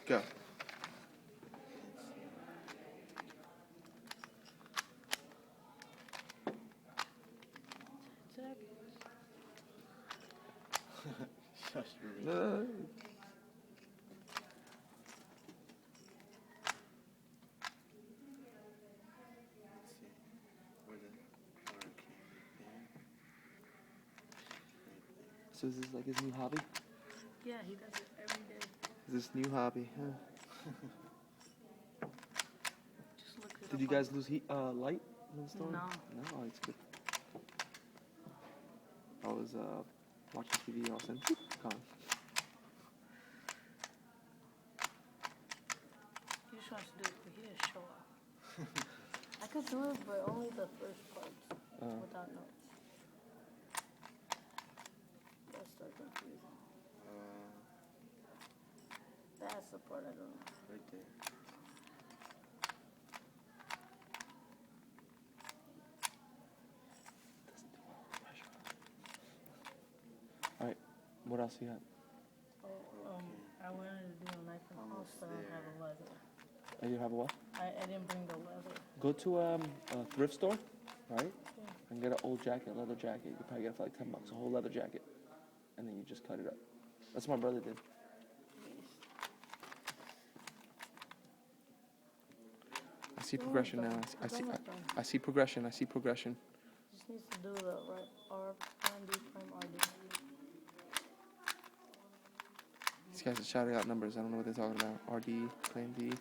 Go. Shush, Ruby. No. Let's see. Where the arcade thing. So is this like his new hobby? Yeah, he does it every day. Is this new hobby? Huh? Just look it Did up you on- guys lose light in the storm? No. No, it's good. I was watching TV, all of a sudden, gone. He just wants to do it, but he didn't show off. I could do it, but only the first parts without notes. That's so confusing. That's the part I don't know. Right there. All right, what else you got? Oh, I wanted to do a knife and house, but I don't have a leather. Oh, you have a what? I didn't bring the leather. Go to a thrift store, right? Yeah. And get an old jacket, a leather jacket. You probably get it for like $10, a whole leather jacket, and then you just cut it up. That's what my brother did. I see progression now. I see progression. I see progression. Just needs to do the right R prime, D prime, RD. These guys are shouting out numbers. I don't know what they're talking about. RD, claim D,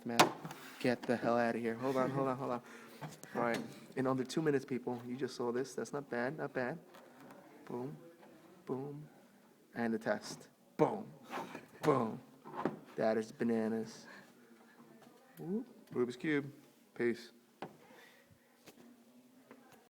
math. Get the hell out of here. Hold on. All right. In under 2 minutes, people, you just saw this. That's not bad. Boom, boom. And the test. Boom, boom. That is bananas. Whoop. Rubik's Cube. Peace.